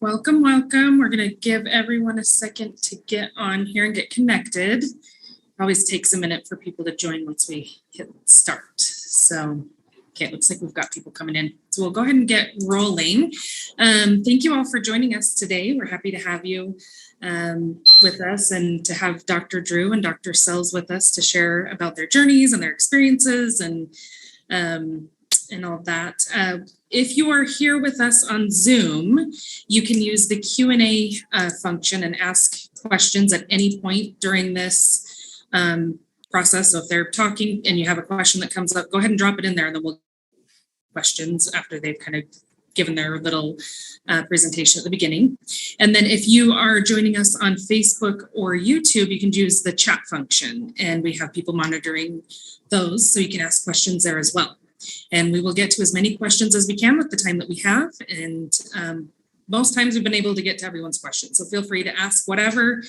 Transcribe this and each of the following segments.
Welcome, welcome. We're going to give everyone a second to get on here and get connected. It always takes a minute for people to join once we hit start. So, okay, it looks like we've got people coming in. So we'll go ahead and get rolling. Thank you all for joining us today. We're happy to have you with us and to have Dr. Drew and Dr. Sells with us to share about their journeys and their experiences and all of that. If you are here with us on Zoom, you can use the Q&A function and ask questions at any point during this process. So if they're talking and you have a question that comes up, go ahead and drop it in there and then we'll questions after they've kind of given their little presentation at the beginning. And then if you are joining us on Facebook or YouTube, you can use the chat function and we have people monitoring those so you can ask questions there as well. And we will get to as many questions as we can with the time that we have. And most times we've been able to get to everyone's questions. So feel free to ask whatever,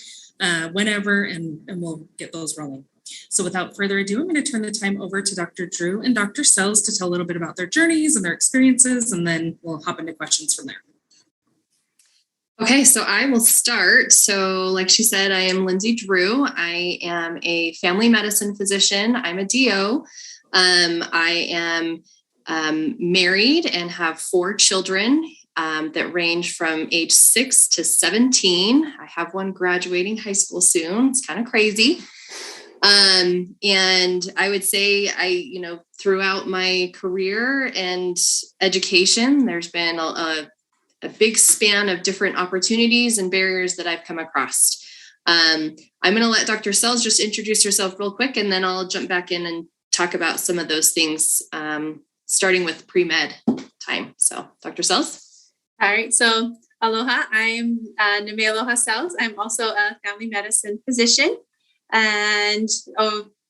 whenever, and we'll get those rolling. So without further ado, I'm going to turn the time over to Dr. Drew and Dr. Sells to tell a little bit about their journeys and their experiences, and then we'll hop into questions from there. Okay, so I will start. So like she said, I am Lynsey Drew. I am a family medicine physician. I'm a DO. I am married and have 4 children that range from age 6 to 17. I have one graduating high school soon. It's kind of crazy. And I would say throughout my career and education, there's been a big span of different opportunities and barriers that I've come across. I'm going to let Dr. Sells just introduce herself real quick, and then I'll jump back in and talk about some of those things, starting with pre-med time. So Dr. Sells. All right. So aloha, I'm Aloha Sells. I'm also a family medicine physician. And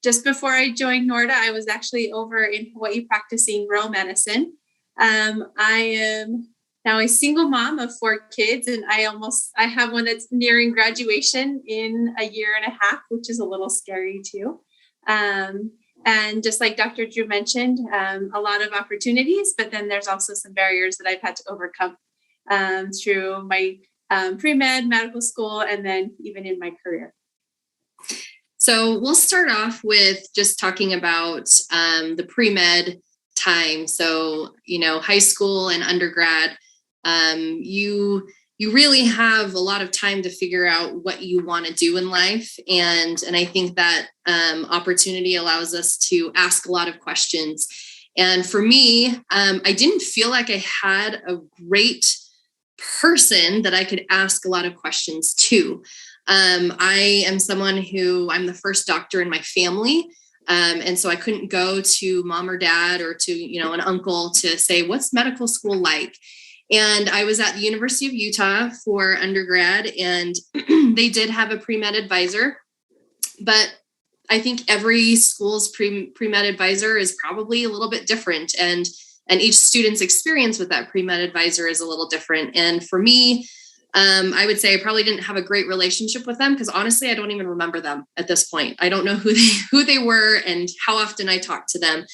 just before I joined Nora, I was actually over in Hawaii practicing rural medicine. I am now a single mom of 4 kids, and I have one that's nearing graduation in a year and a half, which is a little scary too. And just like Dr. Drew mentioned, a lot of opportunities, but then there's also some barriers that I've had to overcome through my pre-med medical school and then even in my career. So we'll start off with just talking about the pre-med time. So, high school and undergrad, you really have a lot of time to figure out what you want to do in life. And I think that opportunity allows us to ask a lot of questions. And for me, I didn't feel like I had a great person that I could ask a lot of questions to. I am someone who I'm the first doctor in my family. And so I couldn't go to mom or dad or to, an uncle to say, what's medical school like? And I was at the University of Utah for undergrad, and they did have a pre-med advisor, but I think every school's pre-med advisor is probably a little bit different, and each student's experience with that pre-med advisor is a little different. And for me, I would say I probably didn't have a great relationship with them because honestly, I don't even remember them at this point. I don't know who they were and how often I talked to them.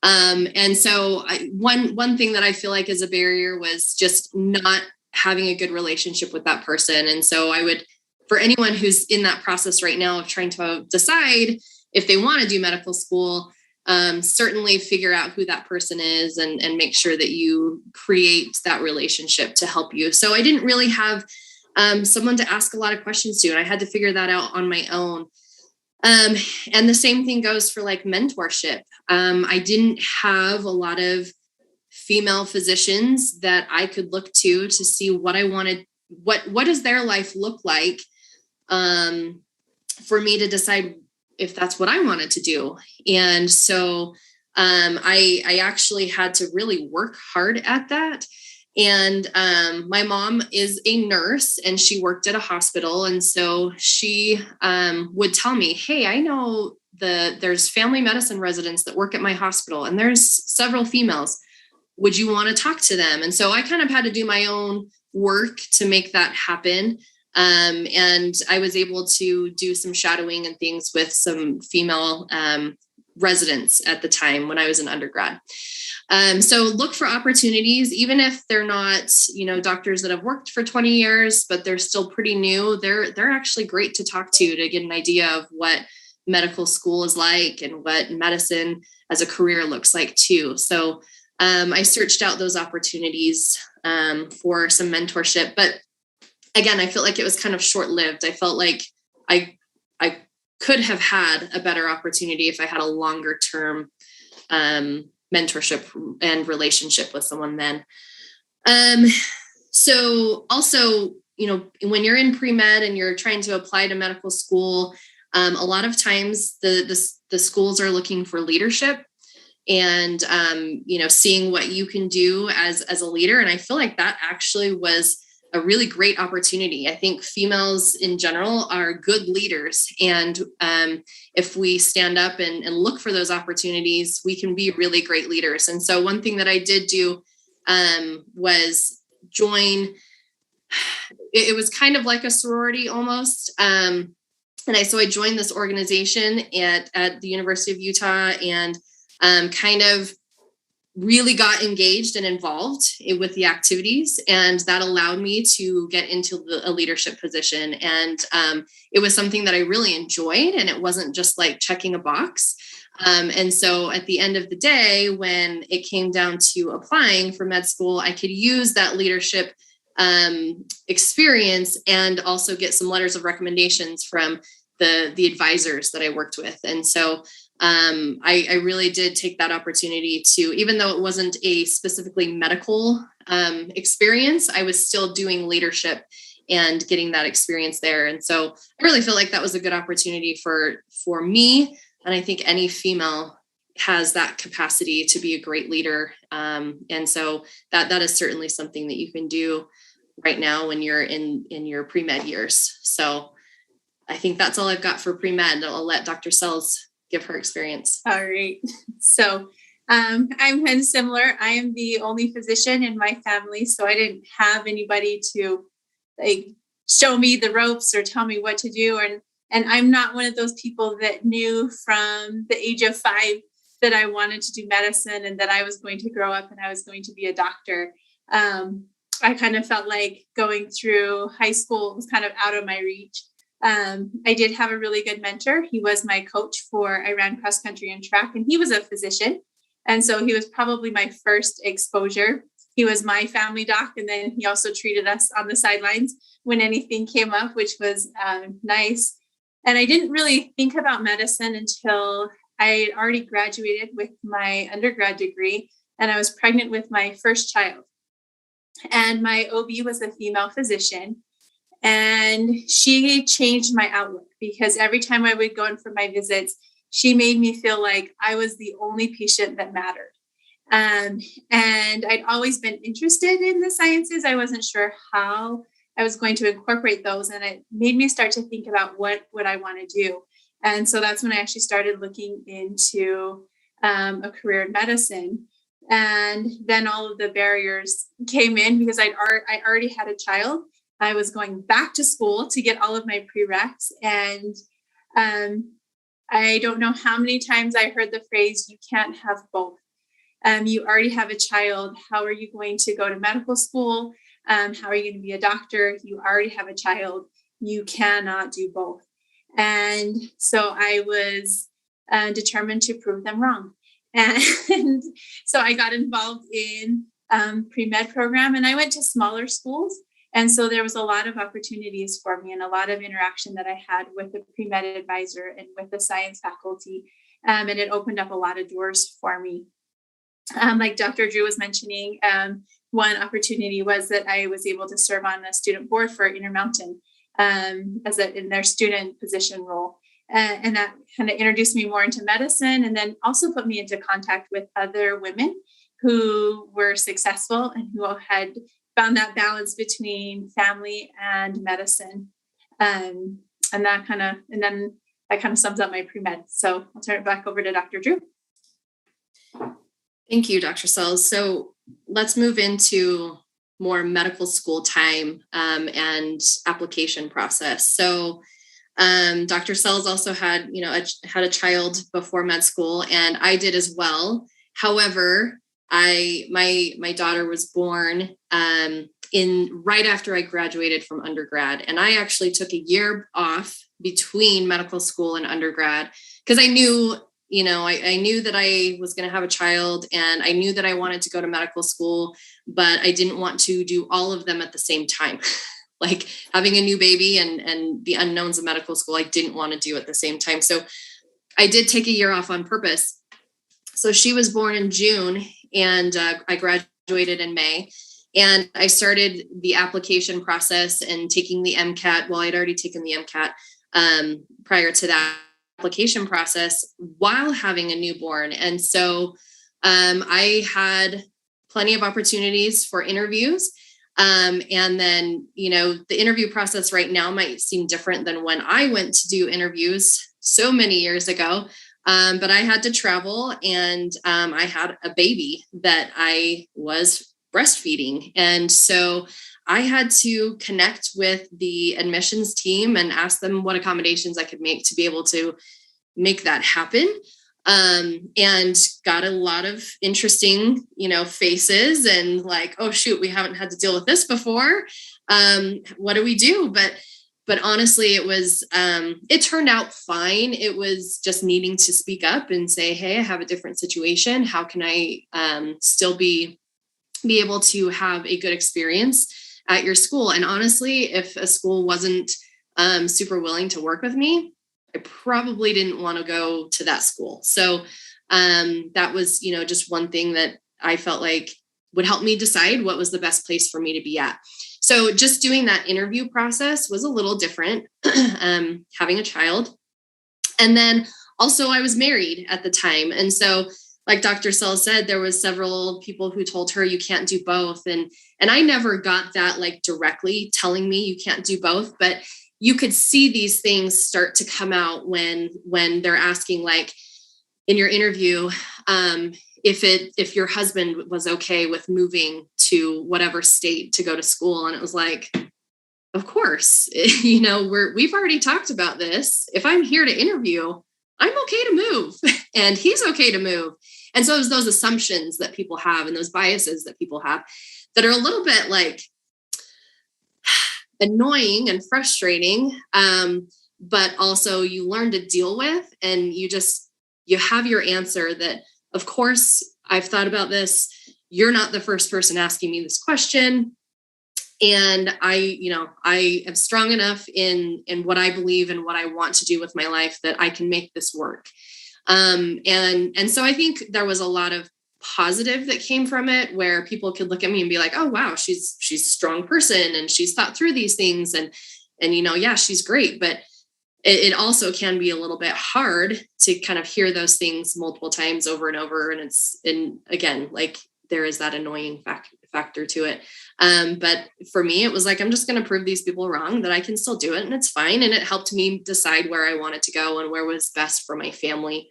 And so one thing that I feel like is a barrier was just not having a good relationship with that person. And so I would, for anyone who's in that process right now of trying to decide if they want to do medical school, certainly figure out who that person is and make sure that you create that relationship to help you. So I didn't really have someone to ask a lot of questions to, and I had to figure that out on my own. And the same thing goes for like mentorship. I didn't have a lot of female physicians that I could look to see what I wanted, what does their life look like, for me to decide if that's what I wanted to do. And so, I actually had to really work hard at that. And my mom is a nurse and she worked at a hospital. And so she would tell me, hey, I know there's family medicine residents that work at my hospital and there's several females. Would you want to talk to them? And so I kind of had to do my own work to make that happen. And I was able to do some shadowing and things with some female residents at the time when I was an undergrad. So look for opportunities, even if they're not, doctors that have worked for 20 years, but they're still pretty new. They're actually great to talk to get an idea of what medical school is like and what medicine as a career looks like too. So I searched out those opportunities for some mentorship, but again, I felt like it was kind of short-lived. I felt like I could have had a better opportunity if I had a longer term mentorship and relationship with someone then. So also, when you're in pre-med and you're trying to apply to medical school, a lot of times the schools are looking for leadership and, seeing what you can do as a leader. And I feel like that actually was a really great opportunity. I think females in general are good leaders. And if we stand up and look for those opportunities, we can be really great leaders. And so one thing that I did do was join, it was kind of like a sorority almost. So I joined this organization at the University of Utah and kind of really got engaged and involved with the activities. And that allowed me to get into a leadership position. And it was something that I really enjoyed. And it wasn't just like checking a box. And so at the end of the day, when it came down to applying for med school, I could use that leadership experience and also get some letters of recommendations from the advisors that I worked with. And so I really did take that opportunity to, even though it wasn't a specifically medical experience, I was still doing leadership and getting that experience there. And so I really feel like that was a good opportunity for me. And I think any female has that capacity to be a great leader. And so that is certainly something that you can do right now when you're in your pre-med years. So I think that's all I've got for pre-med. I'll let Dr. Sells give her experience. All right. So I'm kind of similar. I am the only physician in my family, so I didn't have anybody to show me the ropes or tell me what to do. And I'm not one of those people that knew from the age of 5 that I wanted to do medicine and that I was going to grow up and I was going to be a doctor. I kind of felt like going through high school was kind of out of my reach. I did have a really good mentor. He was my coach I ran cross country and track, and he was a physician. And so he was probably my first exposure. He was my family doc. And then he also treated us on the sidelines when anything came up, which was nice. And I didn't really think about medicine until I had already graduated with my undergrad degree, and I was pregnant with my first child. And my OB was a female physician. And she changed my outlook because every time I would go in for my visits, she made me feel like I was the only patient that mattered. And I'd always been interested in the sciences. I wasn't sure how I was going to incorporate those. And it made me start to think about what would I want to do. And so that's when I actually started looking into a career in medicine. And then all of the barriers came in because I already had a child. I was going back to school to get all of my prereqs. And I don't know how many times I heard the phrase, you can't have both. You already have a child. How are you going to go to medical school? How are you going to be a doctor? You already have a child. You cannot do both. And so I was determined to prove them wrong. And so I got involved in pre-med program, and I went to smaller schools. And so there was a lot of opportunities for me and a lot of interaction that I had with the pre-med advisor and with the science faculty. And it opened up a lot of doors for me. Like Dr. Drew was mentioning, one opportunity was that I was able to serve on a student board for Intermountain in their student position role. And that kind of introduced me more into medicine and then also put me into contact with other women who were successful and who had found that balance between family and medicine. And that kind of sums up my pre-med. So I'll turn it back over to Dr. Drew. Thank you, Dr. Sells. So let's move into more medical school time and application process. So Dr. Sells also had, had a child before med school, and I did as well. However, my daughter was born right after I graduated from undergrad, and I actually took a year off between medical school and undergrad because I knew, I knew that I was going to have a child, and I knew that I wanted to go to medical school, but I didn't want to do all of them at the same time. Like having a new baby and the unknowns of medical school, I didn't want to do at the same time. So I did take a year off on purpose. So she was born in June, and I graduated in May, and I started the application process and taking the MCAT. Well, I'd already taken the MCAT prior to that application process while having a newborn. And so I had plenty of opportunities for interviews. And then, the interview process right now might seem different than when I went to do interviews so many years ago. But I had to travel, and I had a baby that I was breastfeeding. And so I had to connect with the admissions team and ask them what accommodations I could make to be able to make that happen. And got a lot of interesting, faces and like, oh shoot, we haven't had to deal with this before. What do we do? But honestly, it turned out fine. It was just needing to speak up and say, hey, I have a different situation. How can I still be able to have a good experience at your school? And honestly, if a school wasn't super willing to work with me, I probably didn't want to go to that school. So that was, just one thing that I felt like would help me decide what was the best place for me to be at. So just doing that interview process was a little different, having a child. And then also I was married at the time. And so like Dr. Sells said, there was several people who told her you can't do both. And I never got that like directly telling me you can't do both, but you could see these things start to come out when they're asking, like in your interview, if your husband was okay with moving to whatever state to go to school. And it was like, of course, we've already talked about this. If I'm here to interview, I'm okay to move and he's okay to move. And so it was those assumptions that people have and those biases that people have that are a little bit like annoying and frustrating, but also you learn to deal with, and you have your answer that, of course, I've thought about this. You're not the first person asking me this question. And I am strong enough in what I believe and what I want to do with my life that I can make this work. And so I think there was a lot of positive that came from it, where people could look at me and be like, oh, wow, she's a strong person and she's thought through these things. And yeah, she's great. But it also can be a little bit hard to kind of hear those things multiple times over and over. And again, like there is that annoying factor to it. But for me, it was like, I'm just going to prove these people wrong, that I can still do it and it's fine. And it helped me decide where I wanted to go and where was best for my family.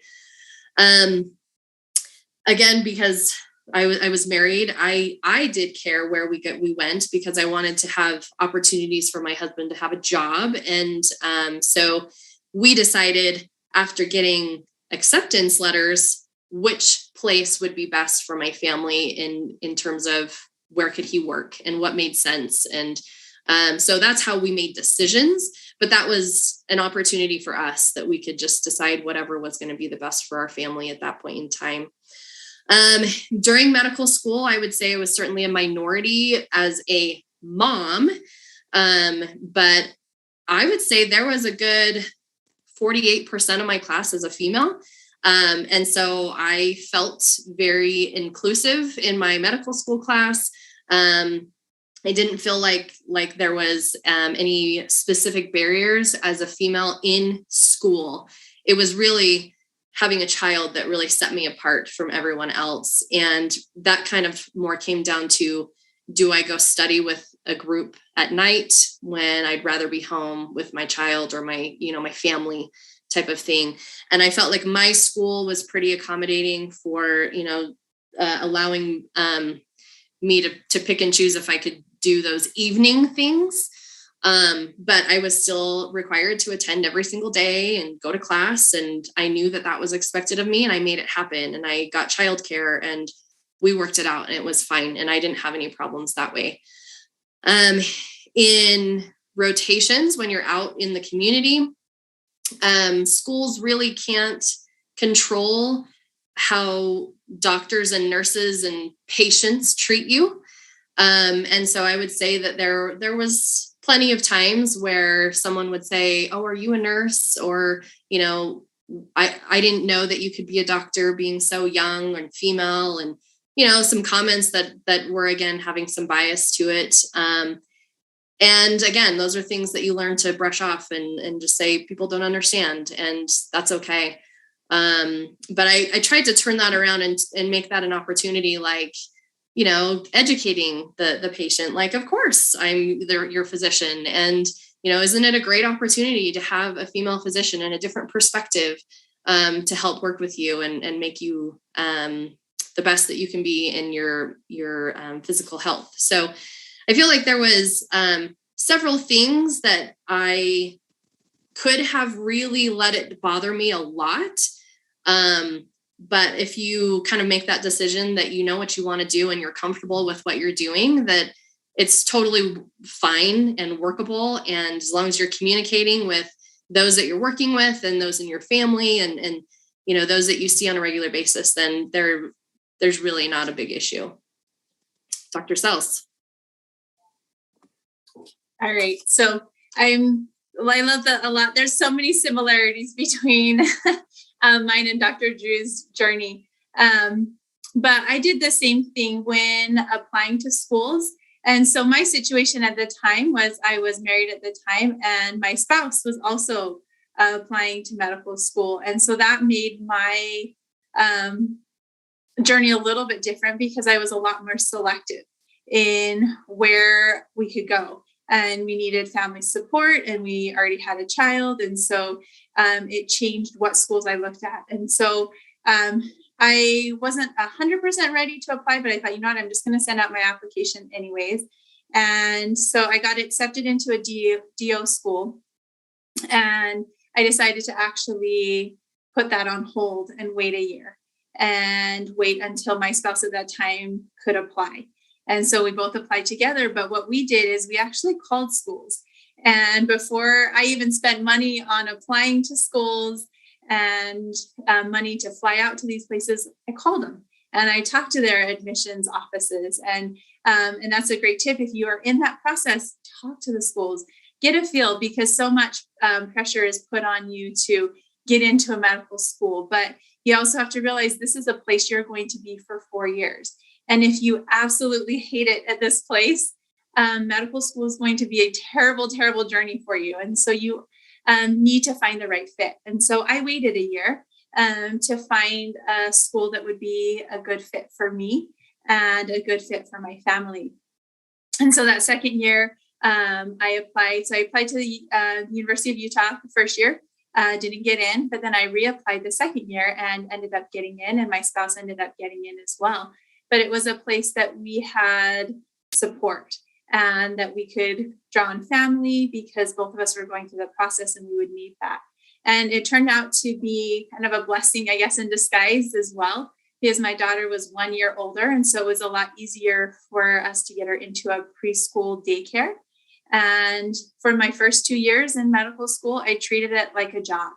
Again, because I was married, I did care where we went, because I wanted to have opportunities for my husband to have a job. And so we decided, after getting acceptance letters, which place would be best for my family in terms of where could he work and what made sense. And so that's how we made decisions. But that was an opportunity for us, that we could just decide whatever was going to be the best for our family at that point in time. During medical school, I would say I was certainly a minority as a mom. But I would say there was a good 48% of my class as a female. And so I felt very inclusive in my medical school class. I didn't feel like there was any specific barriers as a female in school. It was really having a child that really set me apart from everyone else. And that kind of more came down to, do I go study with a group at night when I'd rather be home with my child or my family type of thing. And I felt like my school was pretty accommodating for, allowing me to pick and choose if I could do those evening things. But I was still required to attend every single day and go to class. And I knew that that was expected of me, and I made it happen. And I got childcare and we worked it out, and it was fine. And I didn't have any problems that way. In rotations, when you're out in the community, schools really can't control how doctors and nurses and patients treat you. And so I would say that there was plenty of times where someone would say, "Oh, are you a nurse?" Or, I didn't know that you could be a doctor being so young and female, and, some comments that were, again, having some bias to it. And again, those are things that you learn to brush off and just say, people don't understand, and that's okay. But I tried to turn that around and make that an opportunity, like, educating the patient. Like, of course, I'm your physician. And, isn't it a great opportunity to have a female physician and a different perspective to help work with you and make you the best that you can be in your physical health. So I feel like there was several things that I could have really let it bother me a lot. But if you kind of make that decision that you know what you want to do and you're comfortable with what you're doing, that it's totally fine and workable. And as long as you're communicating with those that you're working with and those in your family and those that you see on a regular basis, then there's really not a big issue. Dr. Sells. All right. So I love that a lot. There's so many similarities between mine and Dr. Drew's journey. But I did the same thing when applying to schools. And so my situation at the time was I was married at the time, and my spouse was also applying to medical school. And so that made my journey a little bit different, because I was a lot more selective in where we could go. And we needed family support, and we already had a child. And so it changed what schools I looked at. And so I wasn't 100% ready to apply, but I thought, I'm just going to send out my application anyways. And so I got accepted into a DO school, and I decided to actually put that on hold and wait a year and wait until my spouse at that time could apply. And so we both applied together. But what we did is we actually called schools. And before I even spent money on applying to schools and money to fly out to these places, I called them and I talked to their admissions offices. And that's a great tip. If you are in that process, talk to the schools, get a feel, because so much pressure is put on you to get into a medical school. But you also have to realize this is a place you're going to be for 4 years. And if you absolutely hate it at this place, medical school is going to be a terrible, terrible journey for you. And so you need to find the right fit. And so I waited a year to find a school that would be a good fit for me and a good fit for my family. And so that second year, I applied. So I applied to the University of Utah the first year, didn't get in, but then I reapplied the second year and ended up getting in, and my spouse ended up getting in as well. But it was a place that we had support and that we could draw on family, because both of us were going through the process and we would need that. And it turned out to be kind of a blessing, I guess, in disguise as well, because my daughter was 1 year older. And so it was a lot easier for us to get her into a preschool daycare. And for my first 2 years in medical school, I treated it like a job.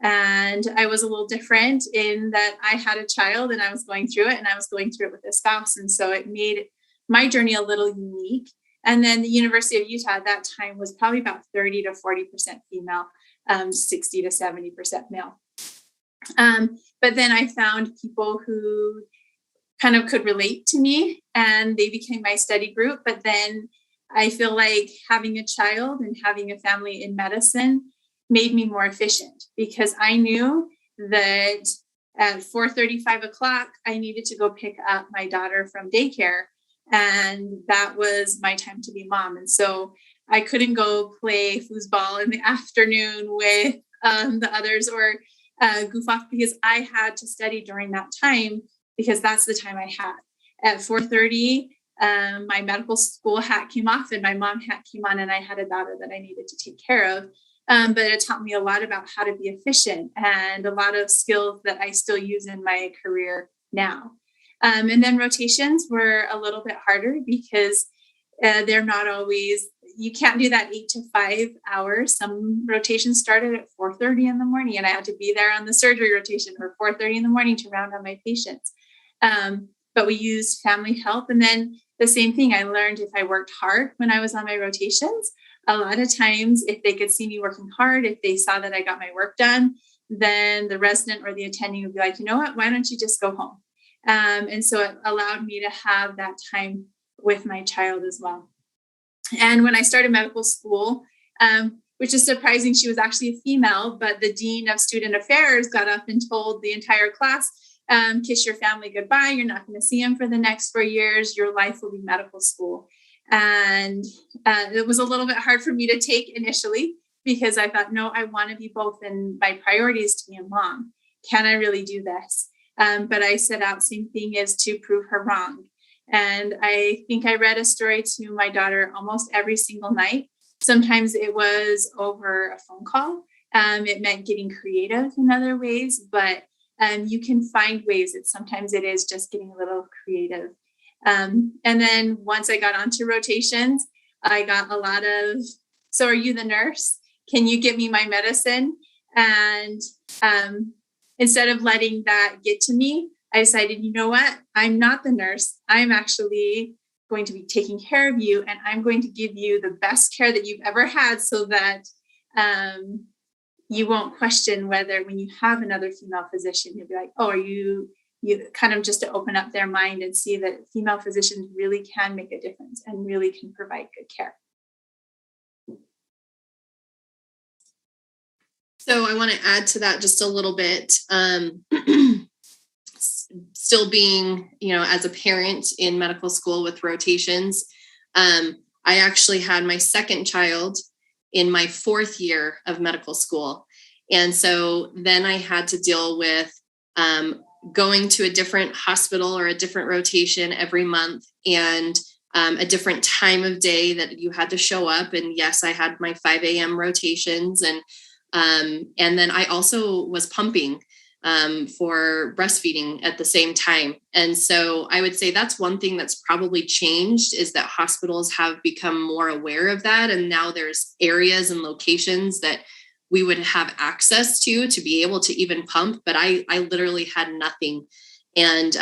And I was a little different in that I had a child and I was going through it, and I was going through it with a spouse. And so it made my journey a little unique. And then the University of Utah at that time was probably about 30 to 40% female, 60 to 70% male. But then I found people who kind of could relate to me, and they became my study group. But then I feel like having a child and having a family in medicine made me more efficient, because I knew that at 4:35 o'clock, I needed to go pick up my daughter from daycare. And that was my time to be mom. And so I couldn't go play foosball in the afternoon with the others or goof off, because I had to study during that time, because that's the time I had. At 4:30, my medical school hat came off and my mom hat came on, and I had a daughter that I needed to take care of. But it taught me a lot about how to be efficient and a lot of skills that I still use in my career now. And then rotations were a little bit harder because they're not always, you can't do that 8 to 5 hours. Some rotations started at 4:30 in the morning, and I had to be there on the surgery rotation or 4:30 in the morning to round on my patients. But we used family help. And then the same thing, I learned if I worked hard when I was on my rotations, a lot of times if they could see me working hard, if they saw that I got my work done, then the resident or the attending would be like, you know what, why don't you just go home? And so it allowed me to have that time with my child as well. And when I started medical school, which is surprising, she was actually a female, but the dean of student affairs got up and told the entire class, kiss your family goodbye. You're not going to see them for the next 4 years. Your life will be medical school. And it was a little bit hard for me to take initially because I thought, no, I want to be both, and my priority is to be a mom. Can I really do this? But I set out, same thing as to prove her wrong. And I think I read a story to my daughter almost every single night. Sometimes it was over a phone call. It meant getting creative in other ways, but you can find ways that sometimes it is just getting a little creative. And then once I got onto rotations, I got a lot of, so are you the nurse? Can you get me my medicine? And instead of letting that get to me, I decided, you know what? I'm not the nurse. I'm actually going to be taking care of you, and I'm going to give you the best care that you've ever had so that you won't question whether when you have another female physician, you'll be like, oh, are you kind of just to open up their mind and see that female physicians really can make a difference and really can provide good care. So I want to add to that just a little bit. Still being, as a parent in medical school with rotations, I actually had my second child in my 4th year of medical school. And so then I had to deal with going to a different hospital or a different rotation every month, and a different time of day that you had to show up. And yes, I had my 5 a.m. rotations, and then I also was pumping for breastfeeding at the same time. And so I would say that's one thing that's probably changed, is that hospitals have become more aware of that. And now there's areas and locations that we would have access to be able to even pump. But I literally had nothing. And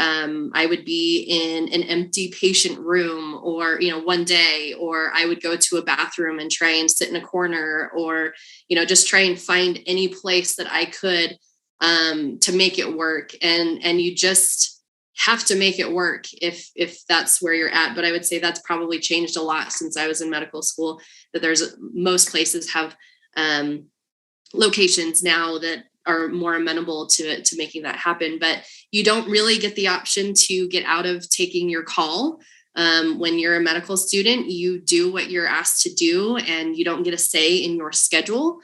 I would be in an empty patient room, or, one day, or I would go to a bathroom and try and sit in a corner, or, just try and find any place that I could to make it work. And you just have to make it work if that's where you're at. But I would say that's probably changed a lot since I was in medical school, that most places have locations now that are more amenable to making that happen. But you don't really get the option to get out of taking your call. When you're a medical student, you do what you're asked to do, and you don't get a say in your schedule.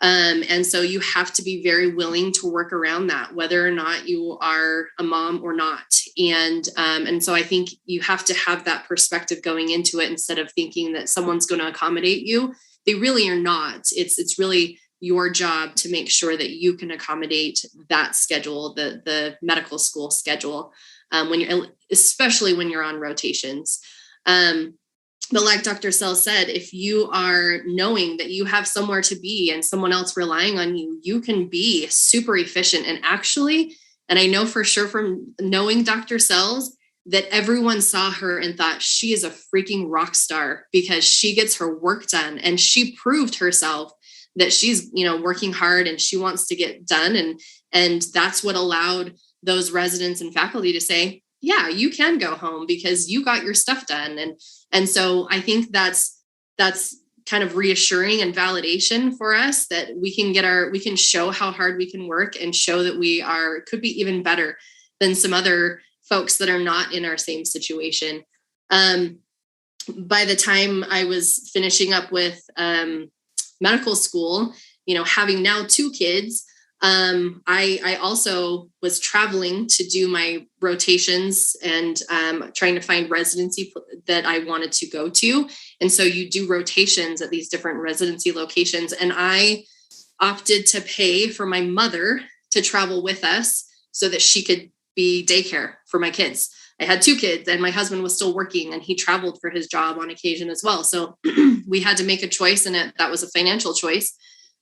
And so you have to be very willing to work around that, whether or not you are a mom or not. And so I think you have to have that perspective going into it, instead of thinking that someone's going to accommodate you. They really are not. It's really your job to make sure that you can accommodate that schedule, the medical school schedule, especially when you're on rotations. But like Dr. Sells said, if you are knowing that you have somewhere to be and someone else relying on you, you can be super efficient. And actually, and I know for sure from knowing Dr. Sells, that everyone saw her and thought she is a freaking rock star, because she gets her work done, and she proved herself that she's, working hard and she wants to get done. And that's what allowed those residents and faculty to say, yeah, you can go home because you got your stuff done. And so I think that's kind of reassuring and validation for us, that we can show how hard we can work, and show that could be even better than some other folks that are not in our same situation. By the time I was finishing up with medical school, having now 2 kids, I also was traveling to do my rotations and trying to find residency that I wanted to go to. And so you do rotations at these different residency locations. And I opted to pay for my mother to travel with us so that she could be daycare for my kids. I had 2 kids and my husband was still working and he traveled for his job on occasion as well. So we had to make a choice, and that was a financial choice,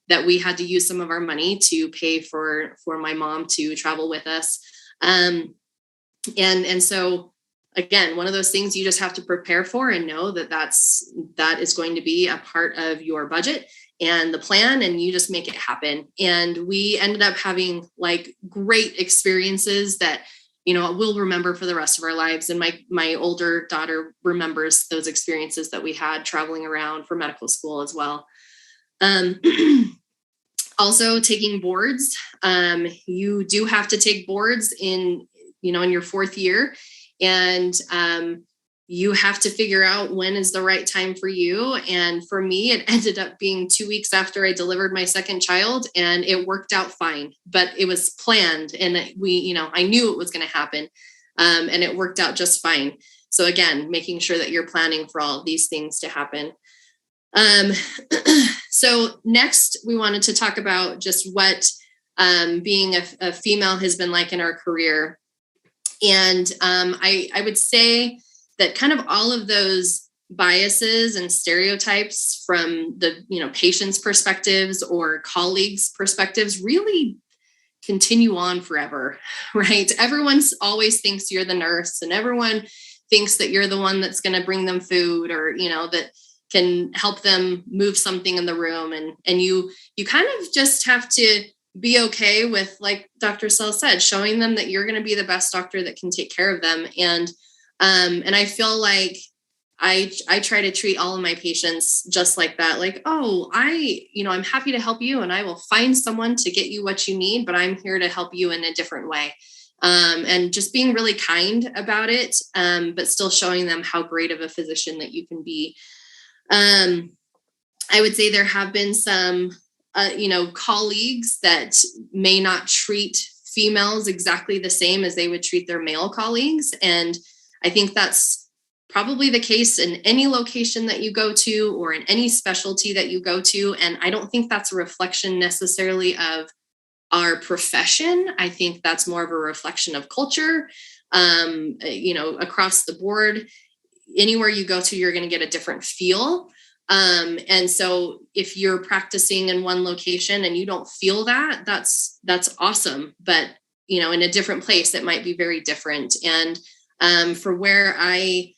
that we had to use some of our money to pay for my mom to travel with us. And so again, one of those things you just have to prepare for and know that is going to be a part of your budget and the plan, and you just make it happen. And we ended up having like great experiences that, we'll remember for the rest of our lives. And my older daughter remembers those experiences that we had traveling around for medical school as well. Also taking boards. You do have to take boards in your 4th year, and you have to figure out when is the right time for you. And for me, it ended up being 2 weeks after I delivered my 2nd child, and it worked out fine, but it was planned. And I knew it was going to happen. And it worked out just fine. So again, making sure that you're planning for all of these things to happen. So next we wanted to talk about just what, being a female has been like in our career. And, I would say that kind of all of those biases and stereotypes from the, patients' perspectives or colleagues' perspectives really continue on forever, right? Everyone always thinks you're the nurse, and everyone thinks that you're the one that's going to bring them food, or, that can help them move something in the room. And you kind of just have to be okay with, like Dr. Sells said, showing them that you're going to be the best doctor that can take care of them. And I feel like I try to treat all of my patients just like that. Like, oh, I'm happy to help you, and I will find someone to get you what you need, but I'm here to help you in a different way. And just being really kind about it, but still showing them how great of a physician that you can be. I would say there have been some, colleagues that may not treat females exactly the same as they would treat their male colleagues. And I think that's probably the case in any location that you go to, or in any specialty that you go to. And I don't think that's a reflection necessarily of our profession. I think that's more of a reflection of culture, across the board. Anywhere you go to, you're going to get a different feel. And so if you're practicing in one location and you don't feel that, that's awesome. But, in a different place, it might be very different. And for where I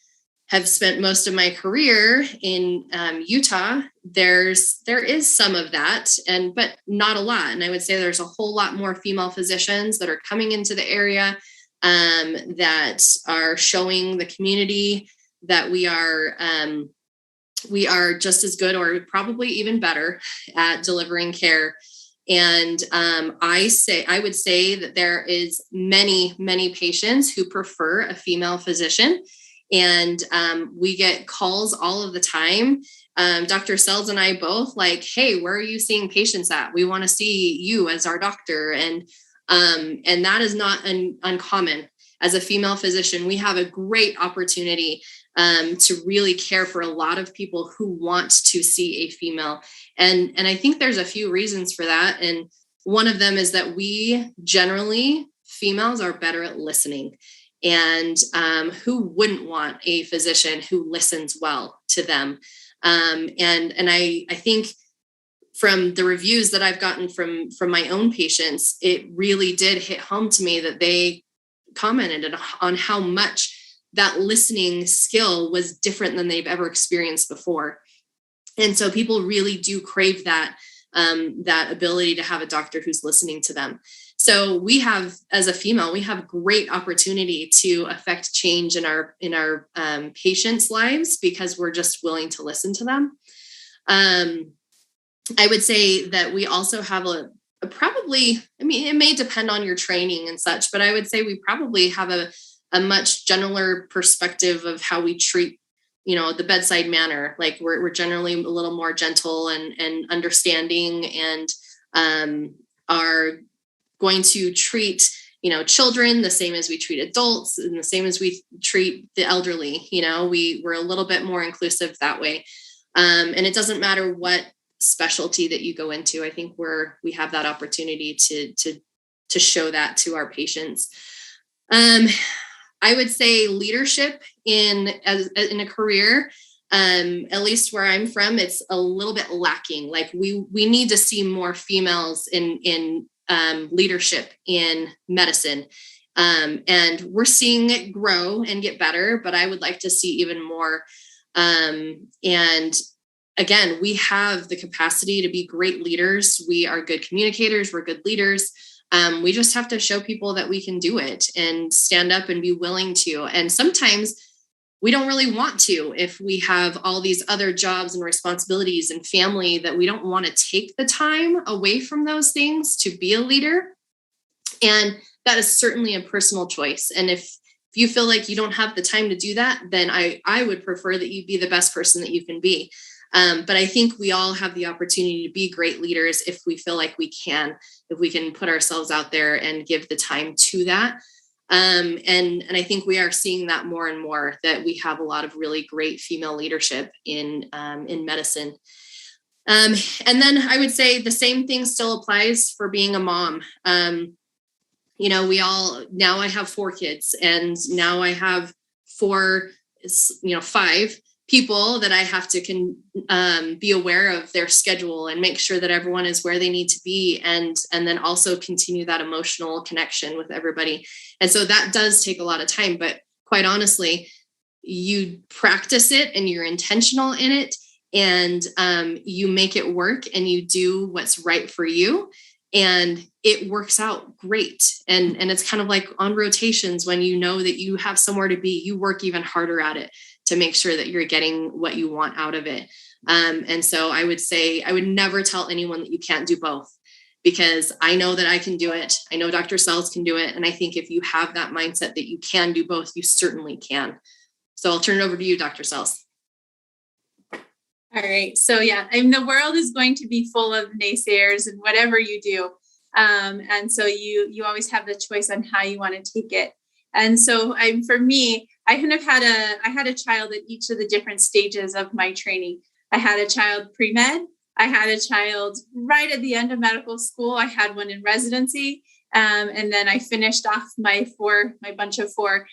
have spent most of my career in Utah, there is some of that, but not a lot. And I would say there's a whole lot more female physicians that are coming into the area, that are showing the community that we are just as good, or probably even better, at delivering care. And I would say that there is many, many patients who prefer a female physician. And we get calls all of the time. Dr. Sells and I both like, hey, where are you seeing patients at? We want to see you as our doctor. And that is not uncommon. As a female physician, we have a great opportunity to really care for a lot of people who want to see a female. And I think there's a few reasons for that. And one of them is that females are better at listening. And who wouldn't want a physician who listens well to them? And I think from the reviews that I've gotten from my own patients, it really did hit home to me that they commented on how much that listening skill was different than they've ever experienced before. And so people really do crave that ability to have a doctor who's listening to them. So we have, as a female, we have great opportunity to affect change in our patients' lives, because we're just willing to listen to them. I would say that we also have it may depend on your training and such, but I would say we probably have a much gentler perspective of how we treat, the bedside manner. Like we're generally a little more gentle and understanding, and are going to treat children, the same as we treat adults, and the same as we treat the elderly. We're a little bit more inclusive that way. And it doesn't matter what specialty that you go into. I think we have that opportunity to show that to our patients. I would say leadership in a career, at least where I'm from, it's a little bit lacking. Like we need to see more females in leadership in medicine. And we're seeing it grow and get better, but I would like to see even more. And again, we have the capacity to be great leaders. We are good communicators. We're good leaders. We just have to show people that we can do it and stand up and be willing to. And sometimes we don't really want to, if we have all these other jobs and responsibilities and family, that we don't want to take the time away from those things to be a leader. And that is certainly a personal choice. And if you feel like you don't have the time to do that, then I would prefer that you be the best person that you can be. But I think we all have the opportunity to be great leaders if we feel like we can, if we can put ourselves out there and give the time to that. And I think we are seeing that more and more, that we have a lot of really great female leadership in medicine. And then I would say the same thing still applies for being a mom. Now I have 4 kids, and now I have 5 people that I have to be aware of their schedule and make sure that everyone is where they need to be, and then also continue that emotional connection with everybody. And so that does take a lot of time, but quite honestly, you practice it and you're intentional in it, and you make it work and you do what's right for you, and it works out great. And it's kind of like on rotations, when you know that you have somewhere to be, you work even harder at it to make sure that you're getting what you want out of it. And so I would say, I would never tell anyone that you can't do both, because I know that I can do it. I know Dr. Sells can do it. And I think if you have that mindset that you can do both, you certainly can. So I'll turn it over to you, Dr. Sells. All right. So yeah, the world is going to be full of naysayers and whatever you do. And so you always have the choice on how you want to take it. And so for me, I had a child at each of the different stages of my training. I had a child pre-med. I had a child right at the end of medical school. I had one in residency. And then I finished off my bunch of 4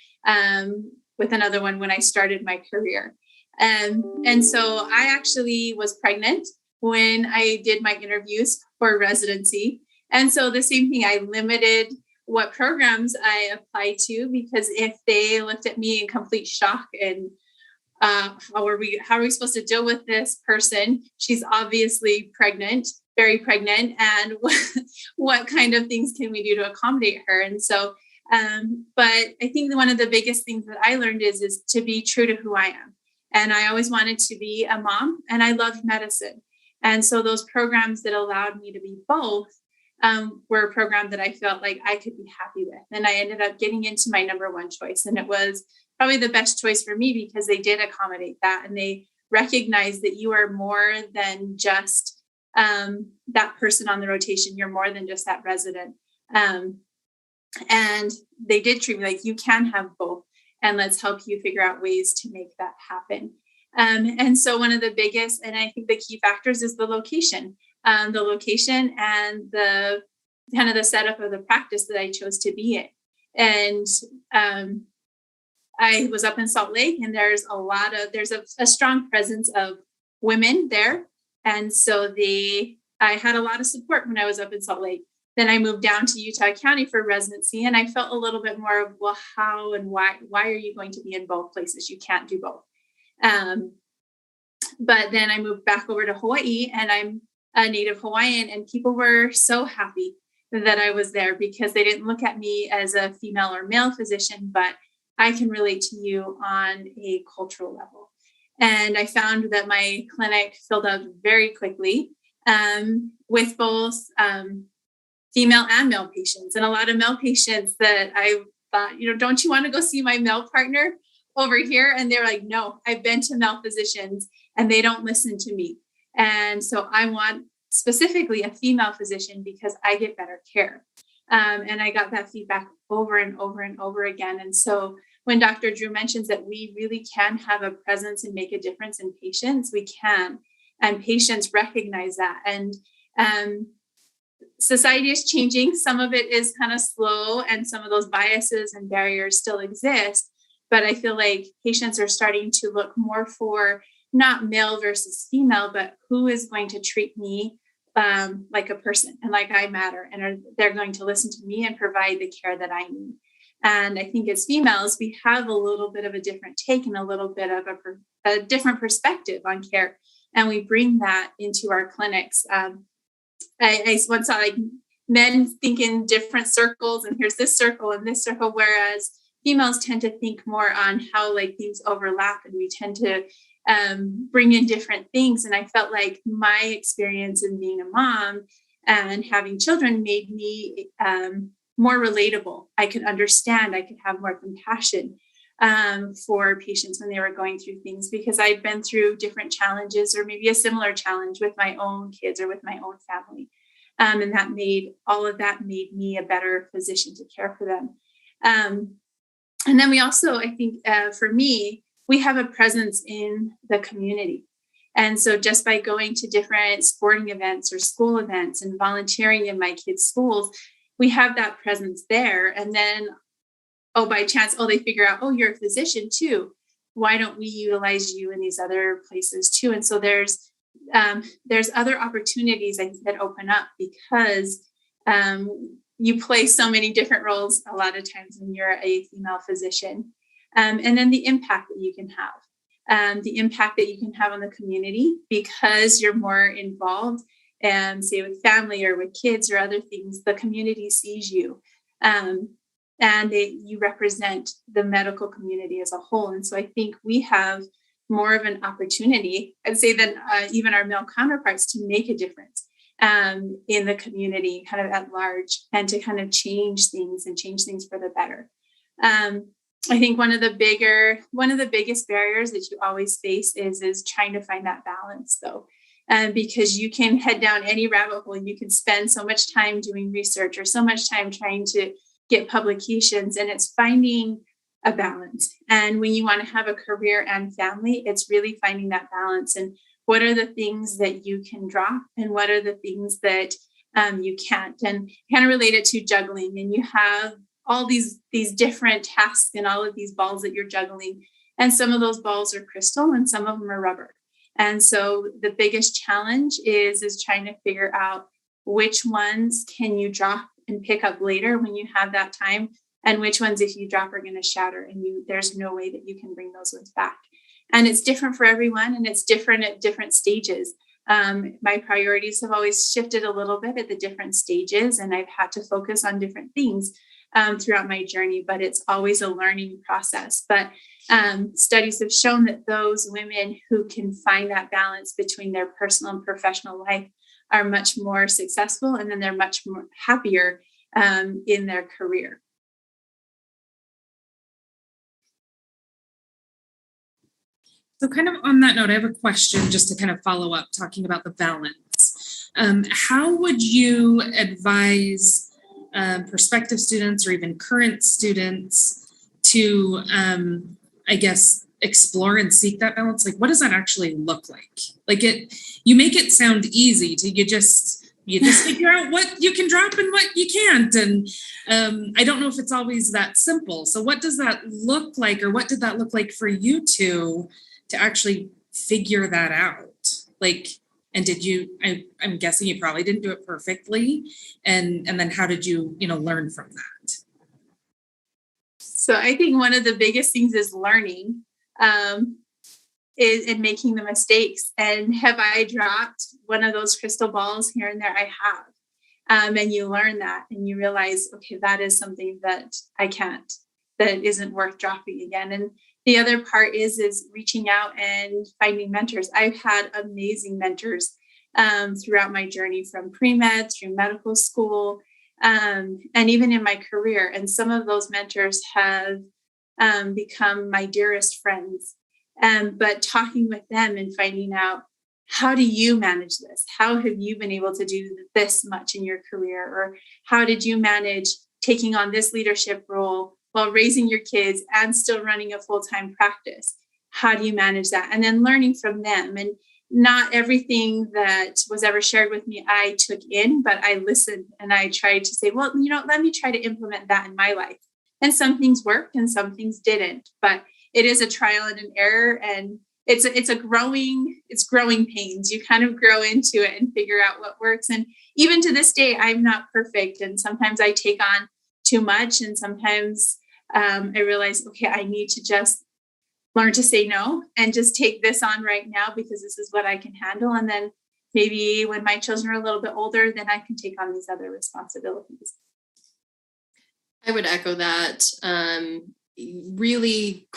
with another one when I started my career. And so I actually was pregnant when I did my interviews for residency. And so the same thing, I limited what programs I applied to, because if they looked at me in complete shock and how are we supposed to deal with this person? She's obviously pregnant, very pregnant. And what kind of things can we do to accommodate her? And so, but I think one of the biggest things that I learned is to be true to who I am. And I always wanted to be a mom, and I loved medicine. And so those programs that allowed me to be both were a program that I felt like I could be happy with. And I ended up getting into my number 1 choice. And it was probably the best choice for me, because they did accommodate that. And they recognize that you are more than just that person on the rotation. You're more than just that resident. And they did treat me like, you can have both. And let's help you figure out ways to make that happen. And so one of the biggest, and I think the key factors, is the location and the kind of the setup of the practice that I chose to be in. And I was up in Salt Lake, and there's a strong presence of women there. And so I had a lot of support when I was up in Salt Lake. Then I moved down to Utah County for residency, and I felt a little bit more of, well, how and why are you going to be in both places? You can't do both. But then I moved back over to Hawaii, and I'm a native Hawaiian, and people were so happy that I was there, because they didn't look at me as a female or male physician, but I can relate to you on a cultural level. And I found that my clinic filled up very quickly with both female and male patients, and a lot of male patients that I thought, don't you want to go see my male partner over here? And they're like, no, I've been to male physicians and they don't listen to me. And so I want specifically a female physician, because I get better care. And I got that feedback over and over and over again. And so when Dr. Drew mentions that we really can have a presence and make a difference in patients, we can. And patients recognize that. And society is changing. Some of it is kind of slow, and some of those biases and barriers still exist. But I feel like patients are starting to look more for not male versus female, but who is going to treat me like a person and like I matter. And they're going to listen to me and provide the care that I need. And I think as females, we have a little bit of a different take and a little bit of a different perspective on care. And we bring that into our clinics. I once saw like men think in different circles, and here's this circle and this circle, whereas females tend to think more on how like things overlap, and we tend to bring in different things. And I felt like my experience in being a mom and having children made me more relatable. I could understand, I could have more compassion for patients when they were going through things, because I'd been through different challenges or maybe a similar challenge with my own kids or with my own family. And that made me a better physician to care for them. And then we also, I think for me, we have a presence in the community. And so just by going to different sporting events or school events and volunteering in my kids' schools, we have that presence there. And then, by chance, they figure out, you're a physician too. Why don't we utilize you in these other places too? And so there's other opportunities that open up because you play so many different roles a lot of times when you're a female physician. And then the impact that you can have, on the community because you're more involved, say with family or with kids or other things. The community sees you, and you represent the medical community as a whole. And so I think we have more of an opportunity, I'd say, than even our male counterparts to make a difference in the community, kind of at large, and to kind of change things for the better. I think one of the biggest barriers that you always face is trying to find that balance, though, because you can head down any rabbit hole. You can spend so much time doing research or so much time trying to get publications, and it's finding a balance. And when you want to have a career and family, it's really finding that balance. And what are the things that you can drop, and what are the things that you can't? And kind of related to juggling, and you have all these different tasks and all of these balls that you're juggling. And some of those balls are crystal and some of them are rubber. And so the biggest challenge is trying to figure out which ones can you drop and pick up later when you have that time, and which ones, if you drop, are going to shatter, and there's no way that you can bring those ones back. And it's different for everyone, and it's different at different stages. My priorities have always shifted a little bit at the different stages, and I've had to focus on different things throughout my journey, but it's always a learning process. But studies have shown that those women who can find that balance between their personal and professional life are much more successful, and then they're much more happier in their career. So kind of on that note, I have a question just to kind of follow up, talking about the balance. How would you advise prospective students or even current students to, explore and seek that balance? Like, what does that actually look like? Like, you make it sound easy to you just figure out what you can drop and what you can't. And I don't know if it's always that simple. So what does that look like, or what did that look like for you two to actually figure that out? Like, and did you, I'm guessing you probably didn't do it perfectly. And then how did you, learn from that? So I think one of the biggest things is learning, is in making the mistakes. And have I dropped one of those crystal balls here and there? I have. And you learn that, and you realize, okay, that is something that I can't, that isn't worth dropping again. And the other part is reaching out and finding mentors. I've had amazing mentors throughout my journey, from pre-med through medical school, and even in my career. And some of those mentors have become my dearest friends. But talking with them and finding out how do you manage this? How have you been able to do this much in your career? Or how did you manage taking on this leadership role while raising your kids and still running a full-time practice? How do you manage that? And then learning from them. And not everything that was ever shared with me, I took in, but I listened and I tried to say, well, let me try to implement that in my life. And some things worked and some things didn't, but it is a trial and an error. And it's growing pains. You kind of grow into it and figure out what works. And even to this day, I'm not perfect. And sometimes I take on too much. And sometimes I realize, okay, I need to just learn to say no and just take this on right now because this is what I can handle. And then maybe when my children are a little bit older, then I can take on these other responsibilities. I would echo that. Really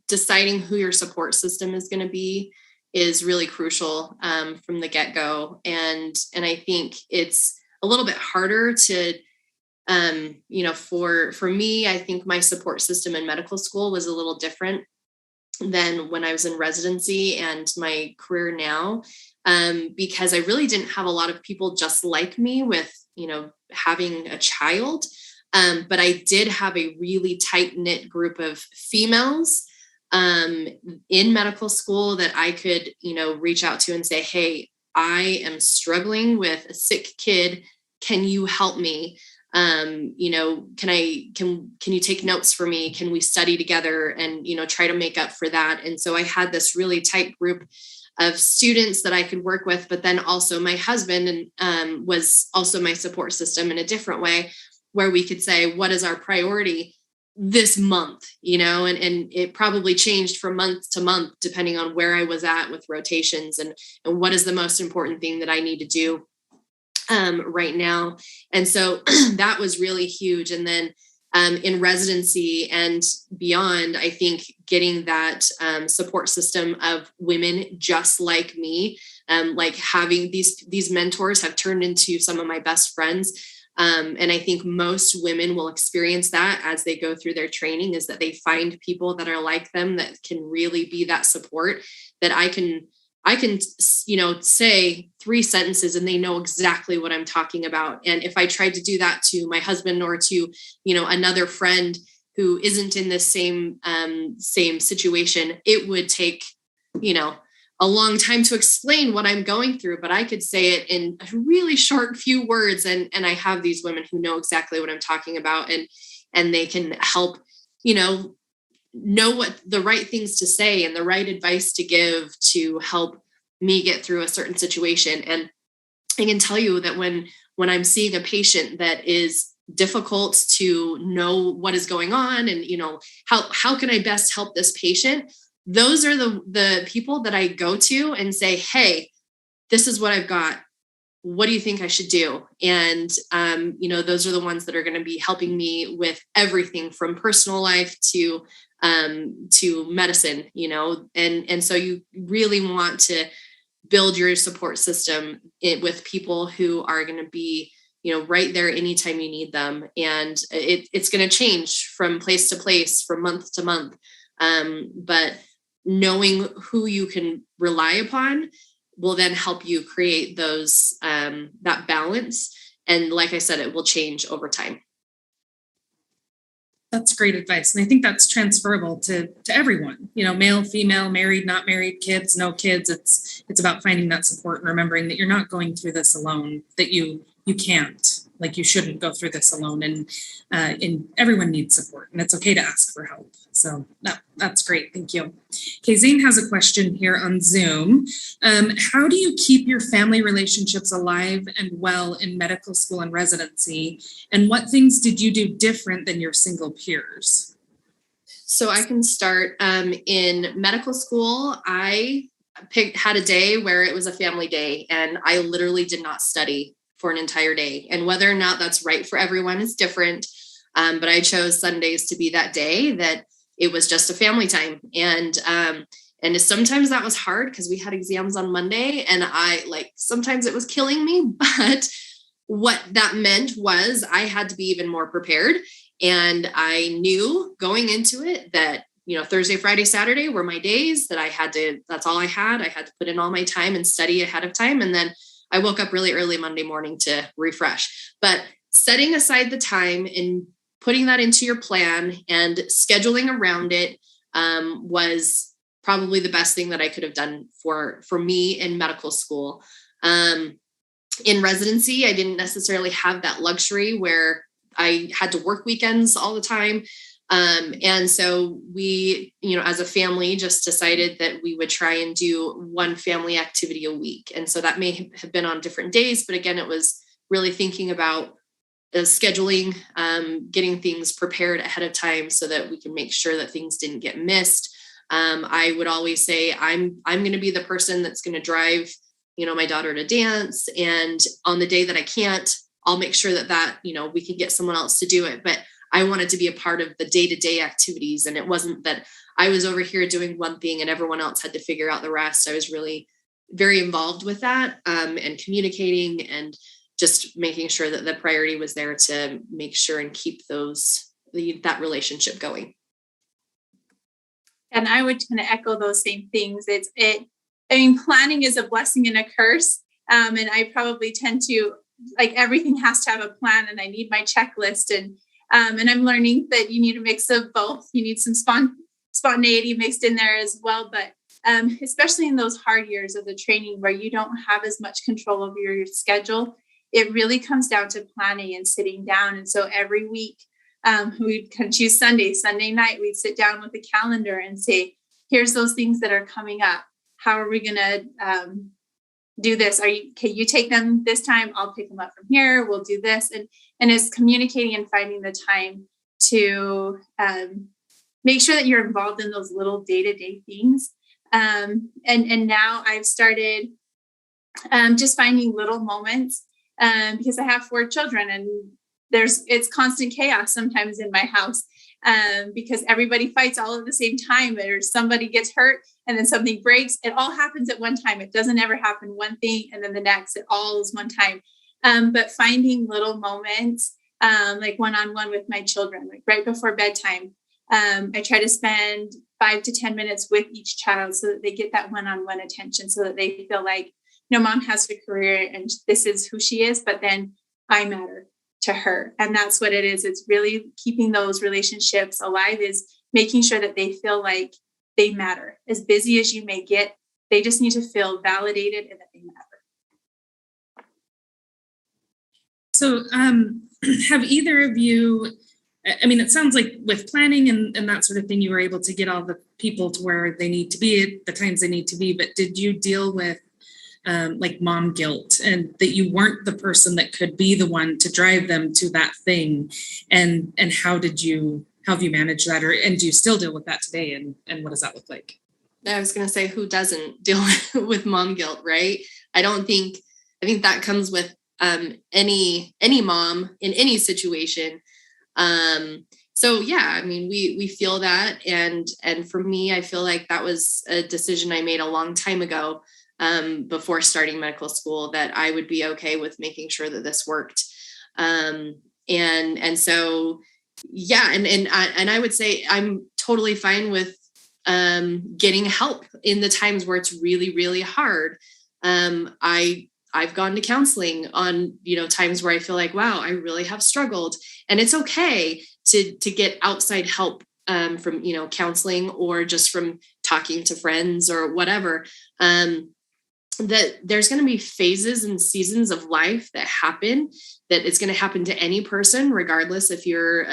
deciding who your support system is going to be is really crucial from the get-go. And I think it's a little bit harder to, for me, I think my support system in medical school was a little different than when I was in residency and my career now, because I really didn't have a lot of people just like me with, having a child. But I did have a really tight-knit group of females in medical school that I could, reach out to and say, hey, I am struggling with a sick kid. Can you help me? Can you take notes for me? Can we study together and, try to make up for that? And so I had this really tight group of students that I could work with, but then also my husband was also my support system in a different way, where we could say, what is our priority this month, and it probably changed from month to month, depending on where I was at with rotations and what is the most important thing that I need to do right now. And so that was really huge. And then in residency and beyond, I think getting that support system of women just like me, like having these mentors have turned into some of my best friends. And I think most women will experience that as they go through their training, is that they find people that are like them that can really be that support, that I can, say 3 sentences and they know exactly what I'm talking about. And if I tried to do that to my husband or to, another friend who isn't in this same situation, it would take, a long time to explain what I'm going through, but I could say it in a really short few words. And I have these women who know exactly what I'm talking about, and they can help, know what the right things to say and the right advice to give to help me get through a certain situation. And I can tell you that when I'm seeing a patient that is difficult to know what is going on and, how can I best help this patient? Those are the people that I go to and say, hey, this is what I've got. What do you think I should do? And, those are the ones that are going to be helping me with everything from personal life to medicine, and so you really want to build your support system with people who are going to be, right there anytime you need them. And it's going to change from place to place, from month to month. But knowing who you can rely upon will then help you create those, that balance. And like I said, it will change over time. That's great advice. And I think that's transferable to everyone, male, female, married, not married, kids, no kids. It's about finding that support and remembering that you're not going through this alone, that you can't, like you shouldn't go through this alone. And everyone needs support, and it's okay to ask for help. So that's great. Thank you. Okay, Zane has a question here on Zoom. How do you keep your family relationships alive and well in medical school and residency? And what things did you do different than your single peers? So I can start. In medical school, I had a day where it was a family day, and I literally did not study for an entire day. And whether or not that's right for everyone is different. But I chose Sundays to be that day that it was just a family time. And sometimes that was hard because we had exams on Monday, and sometimes it was killing me, but what that meant was I had to be even more prepared. And I knew going into it that, Thursday, Friday, Saturday were my days that that's all I had. I had to put in all my time and study ahead of time. And then I woke up really early Monday morning to refresh. But setting aside the time and putting that into your plan and scheduling around it was probably the best thing that I could have done for me in medical school. In residency, I didn't necessarily have that luxury where I had to work weekends all the time. And so we, as a family, just decided that we would try and do one family activity a week. And so that may have been on different days, but again, it was really thinking about scheduling, getting things prepared ahead of time so that we can make sure that things didn't get missed. I would always say, I'm going to be the person that's going to drive, my daughter to dance. And on the day that I can't, I'll make sure that, we can get someone else to do it. But I wanted to be a part of the day-to-day activities. And it wasn't that I was over here doing one thing and everyone else had to figure out the rest. I was really very involved with that, and communicating and just making sure that the priority was there to make sure and keep that relationship going. And I would kind of echo those same things. Planning is a blessing and a curse. And I probably tend to, like, everything has to have a plan, and I need my checklist. And I'm learning that you need a mix of both. You need some spontaneity mixed in there as well. But especially in those hard years of the training where you don't have as much control over your schedule, it really comes down to planning and sitting down. And so every week, we'd kind of choose Sunday night, we'd sit down with a calendar and say, here's those things that are coming up. How are we going to do this? Can you take them this time? I'll pick them up from here. We'll do this. And it's communicating and finding the time to make sure that you're involved in those little day-to-day things. And now I've started just finding little moments because I have 4 children, and it's constant chaos sometimes in my house because everybody fights all at the same time, or somebody gets hurt and then something breaks. It all happens at one time. It doesn't ever happen one thing and then the next. It all is one time. But finding little moments, like one-on-one with my children, like right before bedtime, I try to spend 5 to 10 minutes with each child so that they get that one-on-one attention, so that they feel like, mom has a career and this is who she is, but then I matter to her. And that's what it is. It's really keeping those relationships alive, is making sure that they feel like they matter. As busy as you may get, they just need to feel validated and that they matter. So have either of you, it sounds like with planning and that sort of thing, you were able to get all the people to where they need to be at the times they need to be, but did you deal with like mom guilt, and that you weren't the person that could be the one to drive them to that thing? And how have you managed that, and do you still deal with that today? And what does that look like? I was going to say, who doesn't deal with mom guilt, right? I think that comes with any mom in any situation. So yeah, we feel that. And for me, I feel like that was a decision I made a long time ago, before starting medical school, that I would be okay with making sure that this worked. And so, yeah. And I would say I'm totally fine with, getting help in the times where it's really, really hard. I've gone to counseling on, times where I feel like, wow, I really have struggled, and it's okay to get outside help, from, counseling, or just from talking to friends or whatever. That there's going to be phases and seasons of life that happen, that it's going to happen to any person, regardless if you're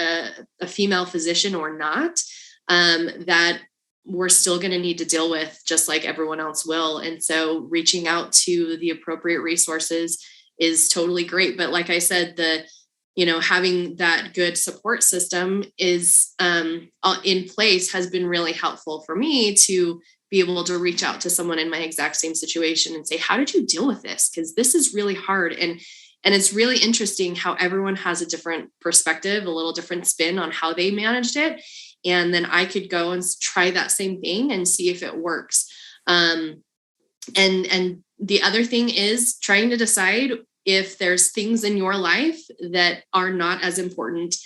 a female physician or not, that we're still going to need to deal with, just like everyone else will. And so reaching out to the appropriate resources is totally great. But like I said, having that good support system is in place has been really helpful for me to be able to reach out to someone in my exact same situation and say, how did you deal with this? Because this is really hard. And it's really interesting how everyone has a different perspective, a little different spin on how they managed it. And then I could go and try that same thing and see if it works. And the other thing is trying to decide if there's things in your life that are not as important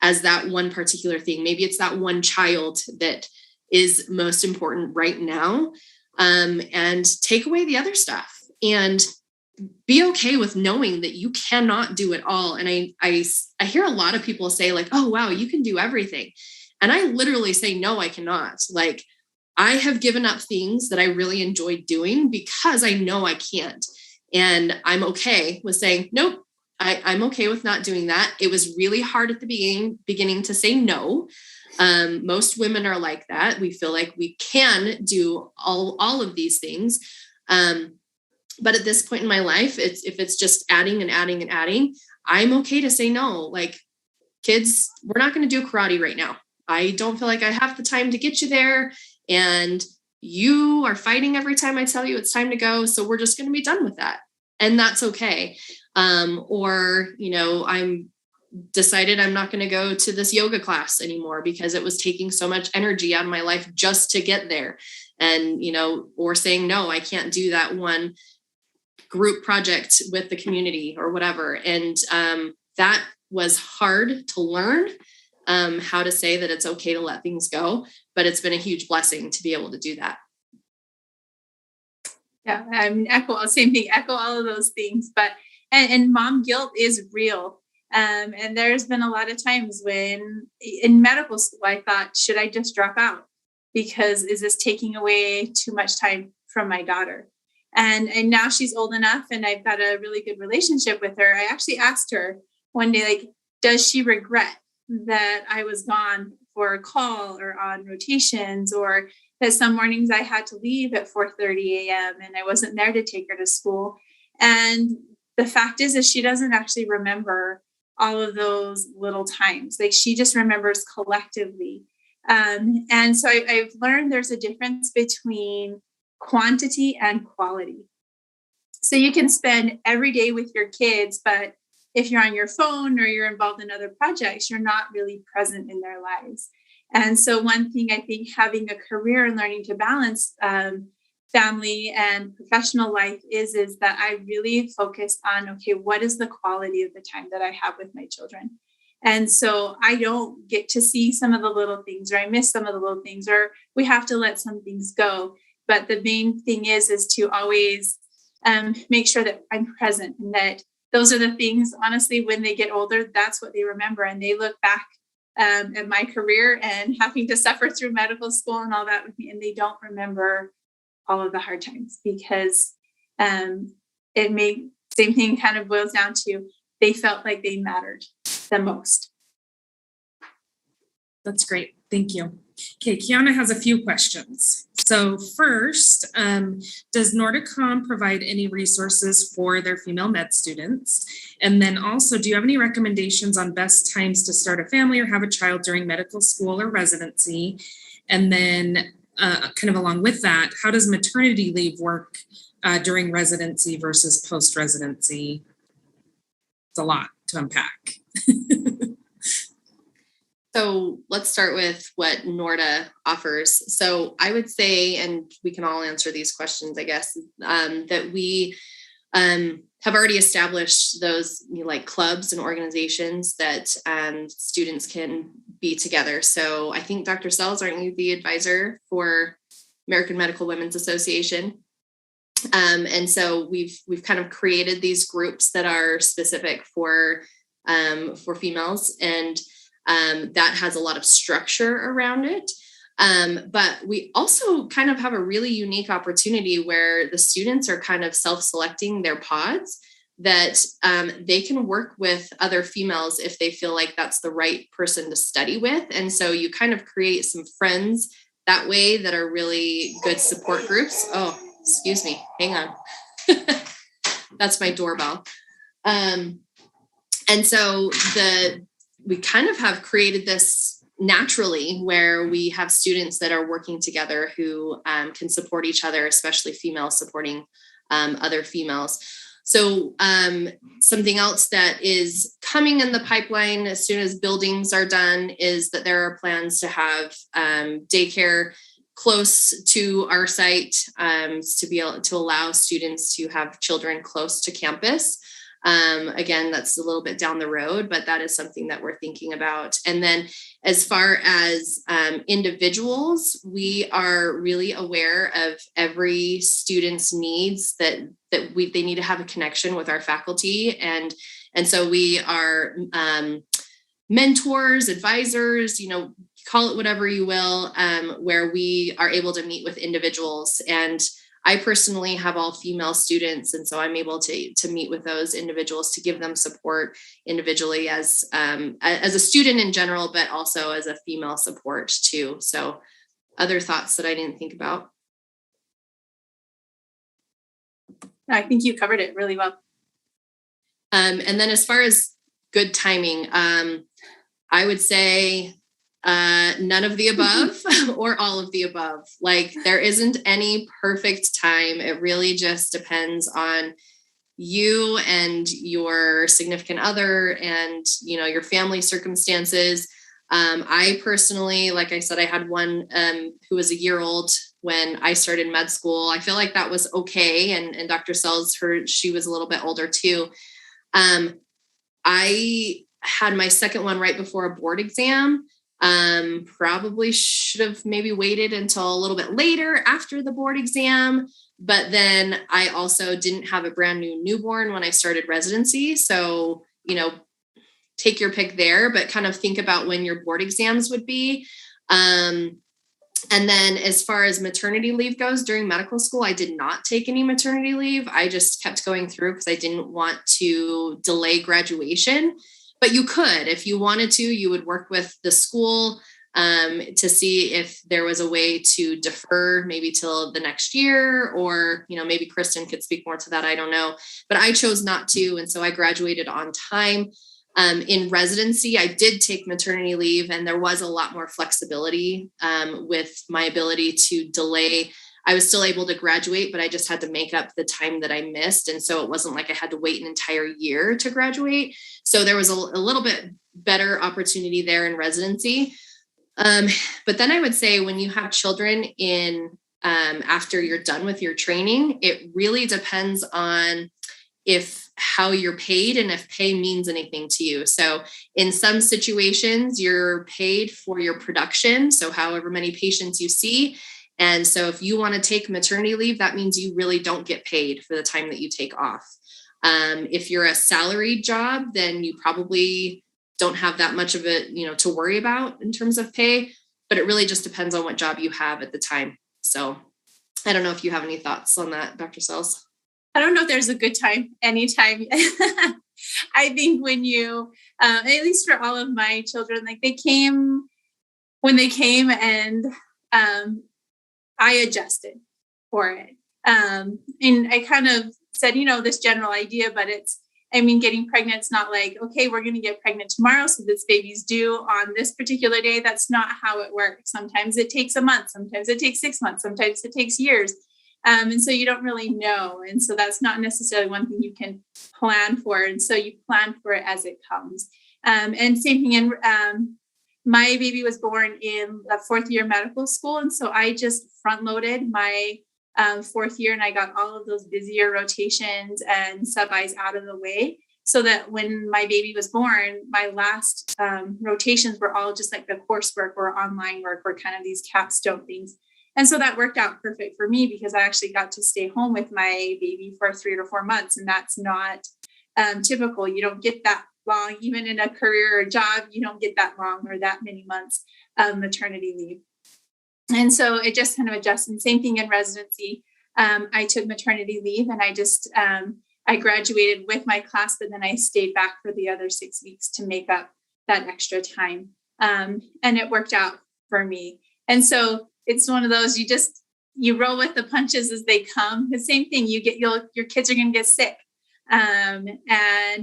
as that one particular thing. Maybe it's that one child that is most important right now, and take away the other stuff, and be okay with knowing that you cannot do it all. And I hear a lot of people say like, oh, wow, you can do everything. And I literally say, no, I cannot. Like, I have given up things that I really enjoyed doing because I know I can't. And I'm okay with saying, nope, I'm okay with not doing that. It was really hard at the beginning to say no. Most women are like that. We feel like we can do all of these things. But at this point in my life, if it's just adding and adding and adding, I'm okay to say no. Like, kids, we're not going to do karate right now. I don't feel like I have the time to get you there. And you are fighting every time I tell you it's time to go. So we're just going to be done with that. And that's okay. Or, I'm decided I'm not going to go to this yoga class anymore because it was taking so much energy out of my life just to get there. And, or saying, no, I can't do that one group project with the community or whatever. And that was hard to learn, how to say that it's okay to let things go, but it's been a huge blessing to be able to do that. Yeah, I mean, echo all of those things, but, and mom guilt is real. And there's been a lot of times when in medical school, I thought, should I just drop out? Because is this taking away too much time from my daughter? And now she's old enough and I've got a really good relationship with her. I actually asked her one day, like, does she regret that I was gone for a call or on rotations, or that some mornings I had to leave at 4:30 a.m. and I wasn't there to take her to school? And the fact is she doesn't actually remember all of those little times. Like, she just remembers collectively. And so I've learned there's a difference between quantity and quality. So you can spend every day with your kids, but if you're on your phone or you're involved in other projects, you're not really present in their lives. And so one thing I think having a career and learning to balance family and professional life is that I really focus on, okay, what is the quality of the time that I have with my children? And so I don't get to see some of the little things, or I miss some of the little things, or we have to let some things go. But the main thing is to always make sure that I'm present, and that those are the things, honestly, when they get older, that's what they remember. And they look back at my career and having to suffer through medical school and all that with me, and they don't remember all of the hard times, because same thing kind of boils down to, they felt like they mattered the most. That's great. Thank you. Okay, Kiana has a few questions. So first, does NordaCom provide any resources for their female med students? And then also, do you have any recommendations on best times to start a family or have a child during medical school or residency? And then kind of along with that, how does maternity leave work during residency versus post-residency? It's a lot to unpack. So let's start with what Norda offers. So I would say, and we can all answer these questions, I guess, that we have already established those like clubs and organizations that students can be together. So I think Dr. Sells, aren't you the advisor for American Medical Women's Association? And so we've kind of created these groups that are specific for females, and that has a lot of structure around it. But we also kind of have a really unique opportunity where the students are kind of self-selecting their pods, that they can work with other females if they feel like that's the right person to study with. And so you kind of create some friends that way that are really good support groups. Oh, excuse me. Hang on. That's my doorbell. And so we kind of have created this naturally, where we have students that are working together who can support each other, especially females supporting other females. So something else that is coming in the pipeline as soon as buildings are done is that there are plans to have daycare close to our site, to be able to allow students to have children close to campus. Again, that's a little bit down the road, but that is something that we're thinking about. And then as far as individuals, we are really aware of every student's needs, that they need to have a connection with our faculty. And so we are mentors, advisors, call it whatever you will, where we are able to meet with individuals. And I personally have all female students, and so I'm able to meet with those individuals to give them support individually as a student in general, but also as a female support too. So other thoughts that I didn't think about? I think you covered it really well. And then as far as good timing, I would say none of the above or all of the above. Like, there isn't any perfect time. It really just depends on you and your significant other and, your family circumstances. I personally, like I said, I had one who was a year old when I started med school. I feel like that was okay. And Dr. Sells, she was a little bit older too. I had my second one right before a board exam. Probably should have maybe waited until a little bit later after the board exam. But then I also didn't have a brand new newborn when I started residency. So, take your pick there, but kind of think about when your board exams would be. And then as far as maternity leave goes, during medical school, I did not take any maternity leave. I just kept going through because I didn't want to delay graduation. But you could, if you wanted to, you would work with the school to see if there was a way to defer maybe till the next year, or, maybe Kristen could speak more to that. I don't know, but I chose not to. And so I graduated on time. In residency, I did take maternity leave, and there was a lot more flexibility with my ability to delay. I was still able to graduate, but I just had to make up the time that I missed. And so it wasn't like I had to wait an entire year to graduate. So there was a little bit better opportunity there in residency. But then I would say when you have children after you're done with your training, it really depends on how you're paid and if pay means anything to you. So in some situations, you're paid for your production. So however many patients you see. And so if you want to take maternity leave, that means you really don't get paid for the time that you take off. If you're a salaried job, then you probably don't have that much of it, to worry about in terms of pay, but it really just depends on what job you have at the time. So I don't know if you have any thoughts on that, Dr. Sells. I don't know if there's a good time, anytime. I think when you, at least for all of my children, like when they came and I adjusted for it. And I kind of said, this general idea, but getting pregnant, it's not like, okay, we're going to get pregnant tomorrow, so this baby's due on this particular day. That's not how it works. Sometimes it takes a month. Sometimes it takes 6 months. Sometimes it takes years. And so you don't really know. And so that's not necessarily one thing you can plan for. And so you plan for it as it comes. And same thing my baby was born in the fourth year medical school. And so I just front loaded my fourth year, and I got all of those busier rotations and sub-Is out of the way, so that when my baby was born, my last rotations were all just like the coursework or online work, or kind of these capstone things. And so that worked out perfect for me, because I actually got to stay home with my baby for 3 to 4 months. And that's not typical. You don't get that long, even in a career or job, you don't get that long or that many months of maternity leave. And so it just kind of adjusts. And same thing in residency. I took maternity leave, and I graduated with my class, but then I stayed back for the other 6 weeks to make up that extra time. And it worked out for me. And so it's one of those, you roll with the punches as they come. The same thing, your kids are going to get sick. And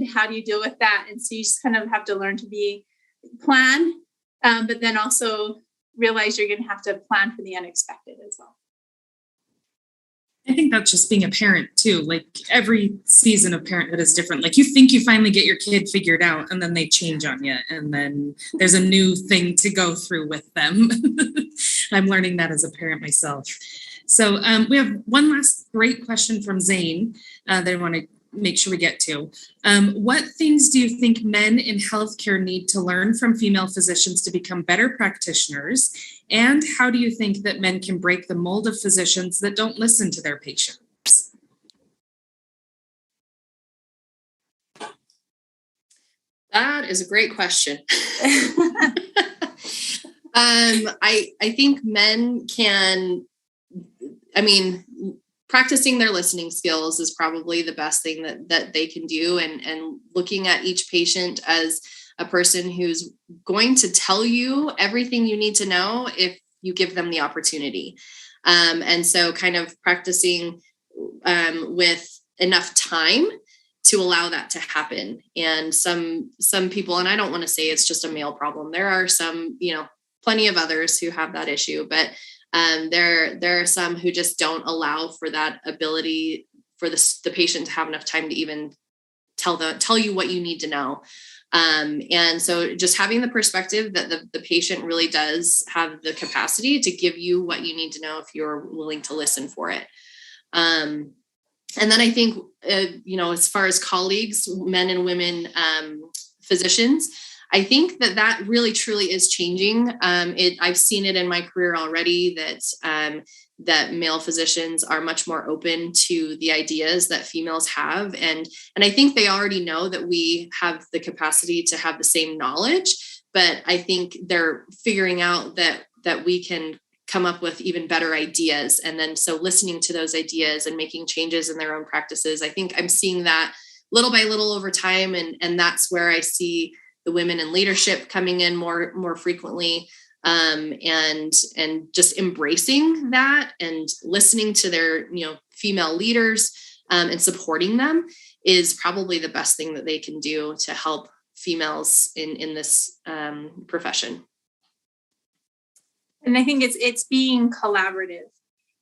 how do you deal with that? And so you just kind of have to learn to plan, but then also realize you're going to have to plan for the unexpected as well. I think that's just being a parent too. Like, every season of parenthood is different. Like, you think you finally get your kid figured out, and then they change on you, and then there's a new thing to go through with them. I'm learning that as a parent myself. So we have one last great question from Zane that I want to make sure we get to. What things do you think men in healthcare need to learn from female physicians to become better practitioners? And how do you think that men can break the mold of physicians that don't listen to their patients? That is a great question. I think men can, practicing their listening skills is probably the best thing that they can do, and looking at each patient as a person who's going to tell you everything you need to know if you give them the opportunity. And so kind of practicing with enough time to allow that to happen. And some people, and I don't want to say it's just a male problem. There are some, plenty of others who have that issue, but there are some who just don't allow for that ability for the patient to have enough time to even tell you what you need to know. And so just having the perspective that the patient really does have the capacity to give you what you need to know if you're willing to listen for it. And then I think, as far as colleagues, men and women physicians, I think that really truly is changing. I've seen it in my career already that male physicians are much more open to the ideas that females have. And I think they already know that we have the capacity to have the same knowledge, but I think they're figuring out that we can come up with even better ideas. And then so listening to those ideas and making changes in their own practices, I think I'm seeing that little by little over time. And that's where I see the women in leadership coming in more frequently, and just embracing that and listening to their, female leaders, and supporting them is probably the best thing that they can do to help females in this profession. And I think it's being collaborative.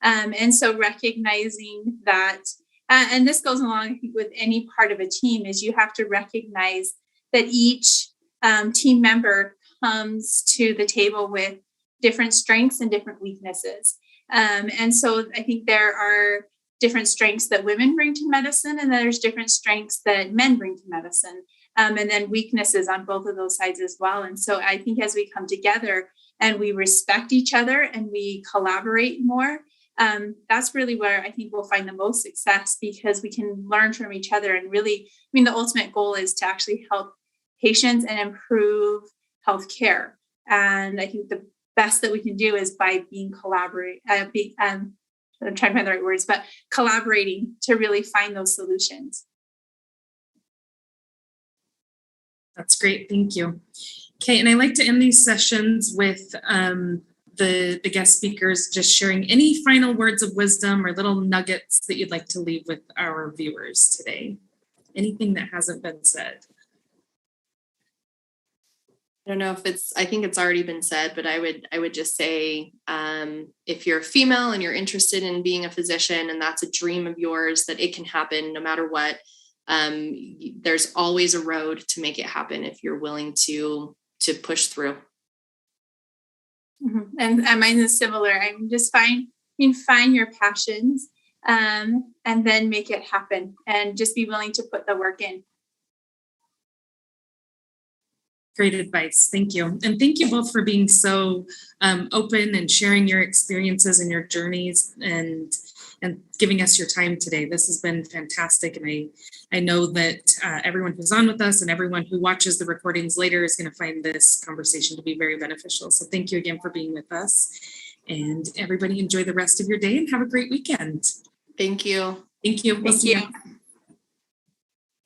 And so recognizing that, and this goes along, I think, with any part of a team, is you have to recognize that each team member comes to the table with different strengths and different weaknesses. And so I think there are different strengths that women bring to medicine, and there's different strengths that men bring to medicine, and then weaknesses on both of those sides as well. And so I think as we come together and we respect each other and we collaborate more, that's really where I think we'll find the most success, because we can learn from each other. And really, the ultimate goal is to actually help patients and improve healthcare. And I think the best that we can do is by being I'm trying to find the right words, but collaborating to really find those solutions. That's great. Thank you. Okay, and I like to end these sessions with the guest speakers just sharing any final words of wisdom or little nuggets that you'd like to leave with our viewers today. Anything that hasn't been said. I don't know I think it's already been said, but I would just say, if you're a female and you're interested in being a physician and that's a dream of yours, that it can happen no matter what. There's always a road to make it happen if you're willing to push through. Mm-hmm. And mine is similar. I'm just find your passions, and then make it happen, and just be willing to put the work in. Great advice. Thank you. And thank you both for being so open and sharing your experiences and your journeys and giving us your time today. This has been fantastic. And I know that everyone who's on with us and everyone who watches the recordings later is going to find this conversation to be very beneficial. So thank you again for being with us. And everybody enjoy the rest of your day and have a great weekend. Thank you. Thank you. Thank you.